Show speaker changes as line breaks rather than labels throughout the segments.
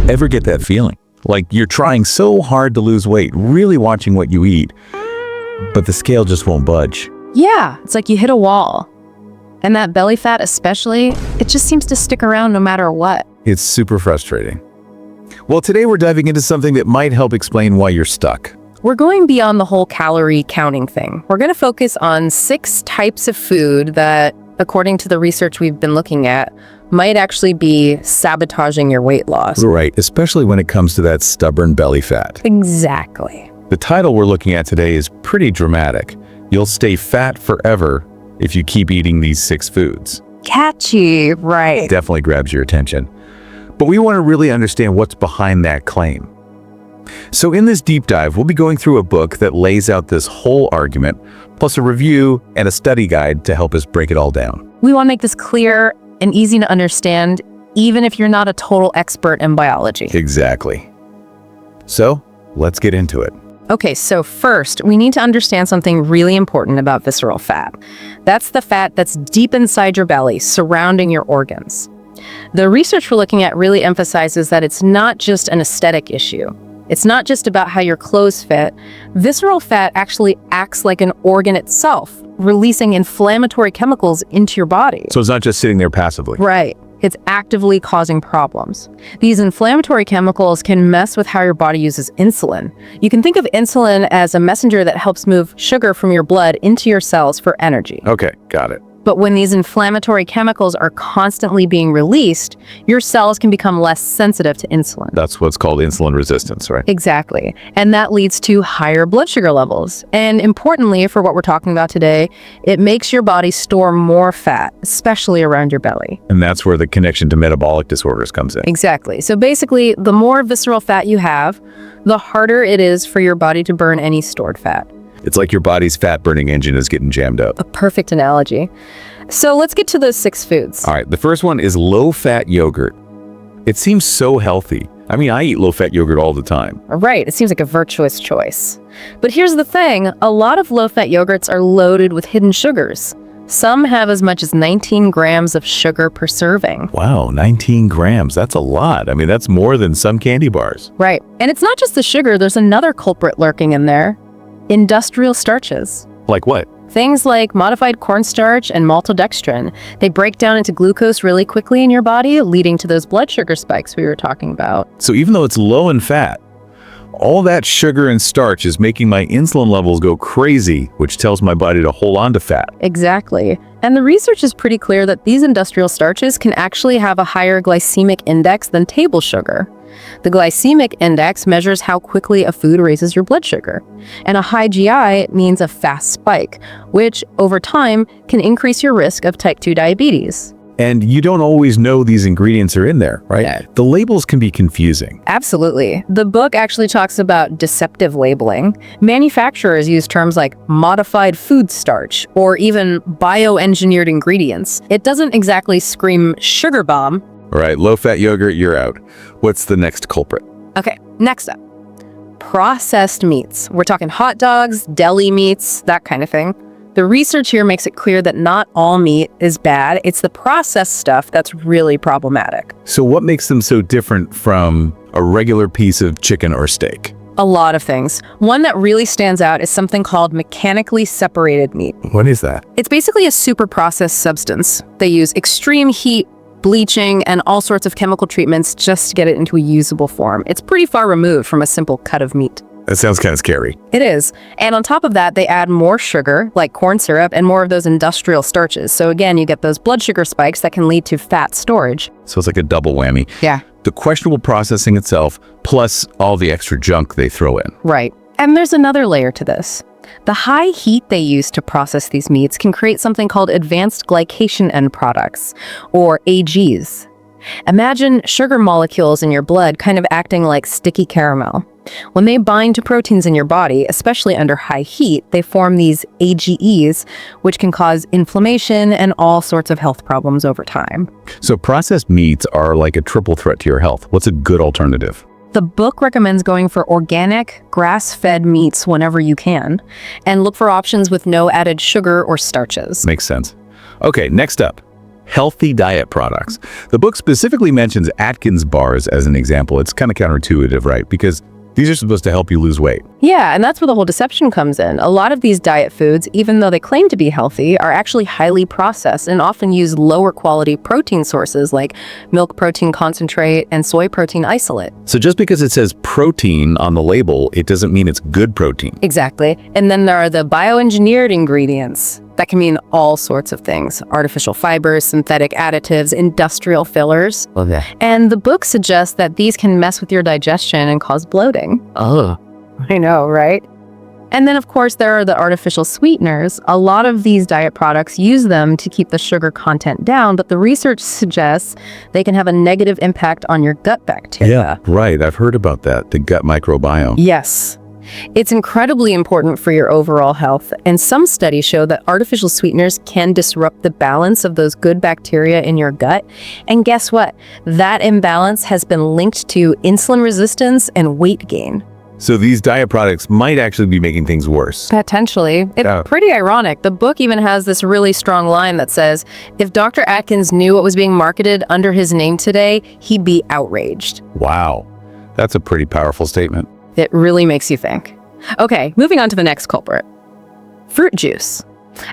Ever get that feeling? Like you're trying so hard to lose weight, really watching what you eat, but the scale just won't budge.
Yeah, it's like you hit a wall. And that belly fat especially, it just seems to stick around no matter what.
It's super frustrating. Well, today we're diving into something that might help explain why you're stuck.
We're going beyond the whole calorie counting thing. We're going to focus on 6 types of food that, according to the research we've been looking at, might actually be sabotaging your weight loss.
Right, especially when it comes to that stubborn belly fat.
Exactly.
The title we're looking at today is pretty dramatic. You'll stay fat forever if you keep eating these 6 foods.
Catchy, right?
Definitely grabs your attention. But we want to really understand what's behind that claim. So in this deep dive, we'll be going through a book that lays out this whole argument, plus a review and a study guide to help us break it all down.
We want to make this clear and easy to understand, even if you're not a total expert in biology.
Exactly. So let's get into it.
Okay, so first, we need to understand something really important about visceral fat. That's the fat that's deep inside your belly, surrounding your organs. The research we're looking at really emphasizes that it's not just an aesthetic issue. It's not just about how your clothes fit. Visceral fat actually acts like an organ itself, releasing inflammatory chemicals into your body.
So it's not just sitting there passively.
Right. It's actively causing problems. These inflammatory chemicals can mess with how your body uses insulin. You can think of insulin as a messenger that helps move sugar from your blood into your cells for energy.
Okay, got it.
But when these inflammatory chemicals are constantly being released, your cells can become less sensitive to insulin.
That's what's called insulin resistance, right?
Exactly. And that leads to higher blood sugar levels. And importantly, for what we're talking about today, it makes your body store more fat, especially around your belly.
And that's where the connection to metabolic disorders comes in.
Exactly. So basically, the more visceral fat you have, the harder it is for your body to burn any stored fat.
It's like your body's fat-burning engine is getting jammed up.
A perfect analogy. So let's get to those 6 foods.
All right, the first one is low-fat yogurt. It seems so healthy. I mean, I eat low-fat yogurt all the time.
Right, it seems like a virtuous choice. But here's the thing, a lot of low-fat yogurts are loaded with hidden sugars. Some have as much as 19 grams of sugar per serving.
Wow, 19 grams. That's a lot. I mean, that's more than some candy bars.
Right, and it's not just the sugar, there's another culprit lurking in there. Industrial starches.
Like what?
Things like modified cornstarch and maltodextrin. They break down into glucose really quickly in your body, leading to those blood sugar spikes we were talking about.
So even though it's low in fat, all that sugar and starch is making my insulin levels go crazy, which tells my body to hold on to fat.
Exactly. And the research is pretty clear that these industrial starches can actually have a higher glycemic index than table sugar. The glycemic index measures how quickly a food raises your blood sugar. And a high GI means a fast spike, which over time can increase your risk of type 2 diabetes.
And you don't always know these ingredients are in there, right?
Yeah.
The labels can be confusing.
Absolutely. The book actually talks about deceptive labeling. Manufacturers use terms like modified food starch or even bioengineered ingredients. It doesn't exactly scream sugar bomb.
All right, low-fat yogurt, you're out. What's the next culprit?
Okay, next up. Processed meats. We're talking hot dogs, deli meats, that kind of thing. The research here makes it clear that not all meat is bad. It's the processed stuff that's really problematic.
So what makes them so different from a regular piece of chicken or steak?
A lot of things. One that really stands out is something called mechanically separated meat.
What is that?
It's basically a super processed substance. They use extreme heat, bleaching, and all sorts of chemical treatments just to get it into a usable form. It's pretty far removed from a simple cut of meat.
That sounds kind of scary.
It is. And on top of that, they add more sugar, like corn syrup, and more of those industrial starches. So again, you get those blood sugar spikes that can lead to fat storage.
So it's like a double whammy.
Yeah.
The questionable processing itself, plus all the extra junk they throw in.
Right. And there's another layer to this. The high heat they use to process these meats can create something called advanced glycation end products, or AGs. Imagine sugar molecules in your blood kind of acting like sticky caramel. When they bind to proteins in your body, especially under high heat, they form these AGEs, which can cause inflammation and all sorts of health problems over time.
So processed meats are like a triple threat to your health. What's a good alternative?
The book recommends going for organic, grass-fed meats whenever you can, and look for options with no added sugar or starches.
Makes sense. Okay, next up. healthy diet products. The book specifically mentions Atkins bars as an example. It's kind of counterintuitive, right? Because these are supposed to help you lose weight.
Yeah, and that's where the whole deception comes in. A lot of these diet foods, even though they claim to be healthy, are actually highly processed and often use lower quality protein sources like milk protein concentrate and soy protein isolate.
So just because it says protein on the label, it doesn't mean it's good protein.
Exactly. And then there are the bioengineered ingredients. That can mean all sorts of things: artificial fibers, synthetic additives, industrial fillers.
Okay.
And the book suggests that these can mess with your digestion and cause bloating.
Oh.
I know, right? And then, of course, there are the artificial sweeteners. A lot of these diet products use them to keep the sugar content down, but the research suggests they can have a negative impact on your gut bacteria.
Yeah, right. I've heard about that, the gut microbiome.
Yes. It's incredibly important for your overall health, and some studies show that artificial sweeteners can disrupt the balance of those good bacteria in your gut. And guess what? That imbalance has been linked to insulin resistance and weight gain.
So these diet products might actually be making things worse.
Potentially. It's pretty ironic. The book even has this really strong line that says, if Dr. Atkins knew what was being marketed under his name today, he'd be outraged.
Wow. That's a pretty powerful statement.
It really makes you think. Okay, moving on to the next culprit. Fruit juice.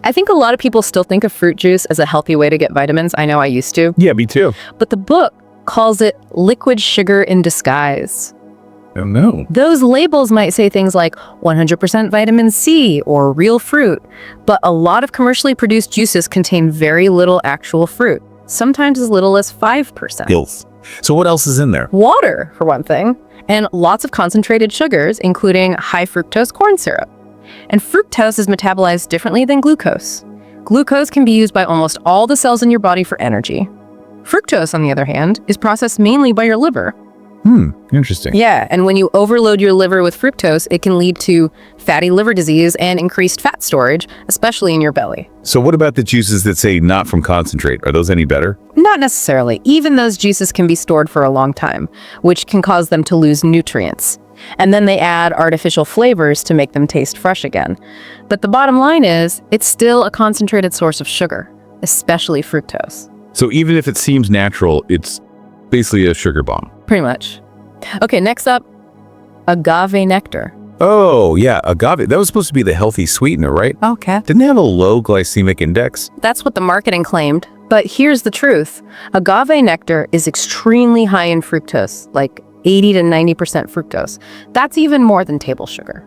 I think a lot of people still think of fruit juice as a healthy way to get vitamins. I know I used to.
Yeah, me too.
But the book calls it liquid sugar in disguise.
Oh, no.
Those labels might say things like 100% vitamin C or real fruit, but a lot of commercially produced juices contain very little actual fruit, sometimes as little as 5%.
Pills. So what else is in there?
Water, for one thing, and lots of concentrated sugars, including high fructose corn syrup. And fructose is metabolized differently than glucose. Glucose can be used by almost all the cells in your body for energy. Fructose, on the other hand, is processed mainly by your liver.
Interesting.
Yeah, and when you overload your liver with fructose, it can lead to fatty liver disease and increased fat storage, especially in your belly.
So what about the juices that say not from concentrate? Are those any better?
Not necessarily. Even those juices can be stored for a long time, which can cause them to lose nutrients. And then they add artificial flavors to make them taste fresh again. But the bottom line is, it's still a concentrated source of sugar, especially fructose.
So even if it seems natural, it's basically a sugar bomb.
Pretty much. Okay, next up, agave nectar.
Oh, yeah, agave. That was supposed to be the healthy sweetener, right?
Okay.
Didn't it have a low glycemic index?
That's what the marketing claimed. But here's the truth. Agave nectar is extremely high in fructose, like 80 to 90% fructose. That's even more than table sugar.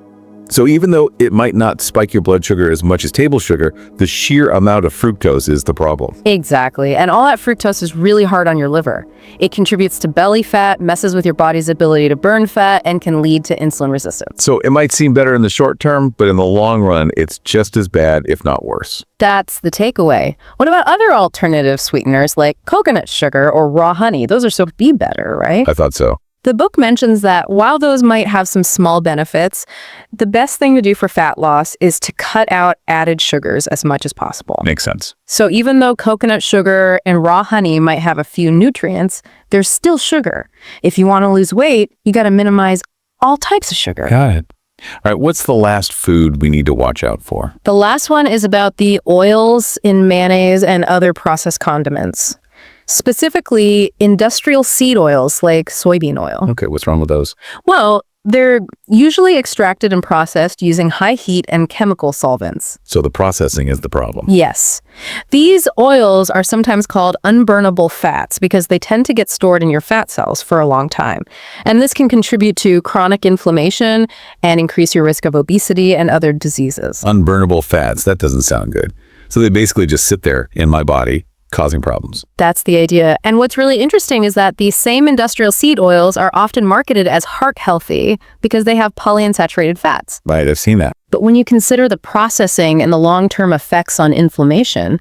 So even though it might not spike your blood sugar as much as table sugar, the sheer amount of fructose is the problem.
Exactly. And all that fructose is really hard on your liver. It contributes to belly fat, messes with your body's ability to burn fat, and can lead to insulin resistance.
So it might seem better in the short term, but in the long run, it's just as bad, if not worse.
That's the takeaway. What about other alternative sweeteners like coconut sugar or raw honey? Those are supposed to be better, right?
I thought so.
The book mentions that while those might have some small benefits, the best thing to do for fat loss is to cut out added sugars as much as possible.
Makes sense.
So even though coconut sugar and raw honey might have a few nutrients, there's still sugar. If you want to lose weight, you got to minimize all types of sugar.
Got it. All right, what's the last food we need to watch out for?
The last one is about the oils in mayonnaise and other processed condiments. Specifically, industrial seed oils like soybean oil.
Okay, what's wrong with those?
Well, they're usually extracted and processed using high heat and chemical solvents.
So the processing is the problem.
Yes. These oils are sometimes called unburnable fats because they tend to get stored in your fat cells for a long time. And this can contribute to chronic inflammation and increase your risk of obesity and other diseases.
Unburnable fats, that doesn't sound good. So they basically just sit there in my body, causing problems.
That's the idea. And what's really interesting is that these same industrial seed oils are often marketed as heart healthy because they have polyunsaturated fats.
Right, I've seen that.
But when you consider the processing and the long-term effects on inflammation,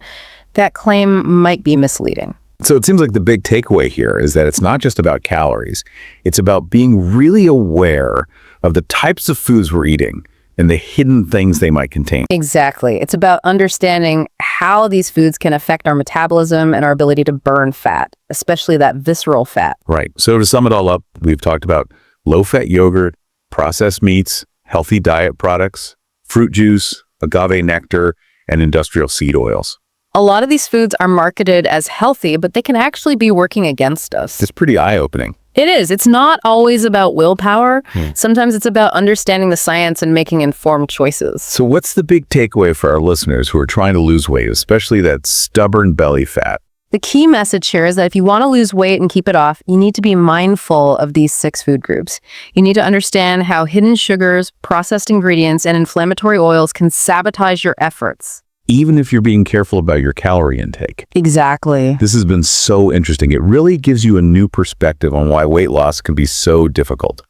that claim might be misleading.
So it seems like the big takeaway here is that it's not just about calories. It's about being really aware of the types of foods we're eating and the hidden things they might contain.
Exactly. It's about understanding how these foods can affect our metabolism and our ability to burn fat, especially that visceral fat.
Right. So to sum it all up, we've talked about low-fat yogurt, processed meats, healthy diet products, fruit juice, agave nectar, and industrial seed oils.
A lot of these foods are marketed as healthy, but they can actually be working against us.
It's pretty eye-opening.
It is. It's not always about willpower. Sometimes it's about understanding the science and making informed choices.
So what's the big takeaway for our listeners who are trying to lose weight, especially that stubborn belly fat?
The key message here is that if you want to lose weight and keep it off, you need to be mindful of these 6 food groups. You need to understand how hidden sugars, processed ingredients, and inflammatory oils can sabotage your efforts.
Even if you're being careful about your calorie intake.
Exactly.
This has been so interesting. It really gives you a new perspective on why weight loss can be so difficult.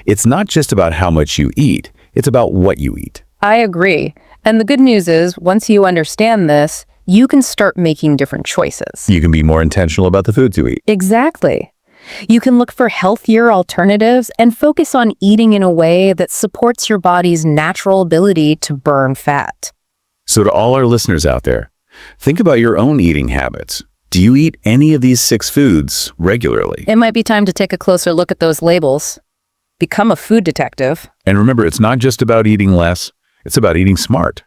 It's not just about how much you eat, it's about what you eat.
I agree. And the good news is, once you understand this, you can start making different choices.
You can be more intentional about the foods you eat.
Exactly. You can look for healthier alternatives and focus on eating in a way that supports your body's natural ability to burn fat.
So to all our listeners out there, think about your own eating habits. Do you eat any of these 6 foods regularly?
It might be time to take a closer look at those labels. Become a food detective.
And remember, it's not just about eating less, it's about eating smart.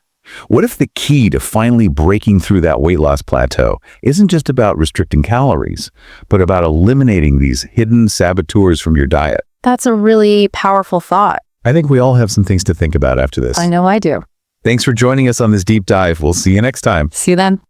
What if the key to finally breaking through that weight loss plateau isn't just about restricting calories, but about eliminating these hidden saboteurs from your diet?
That's a really powerful thought.
I think we all have some things to think about after this.
I know I do.
Thanks for joining us on this deep dive. We'll see you next time.
See you then.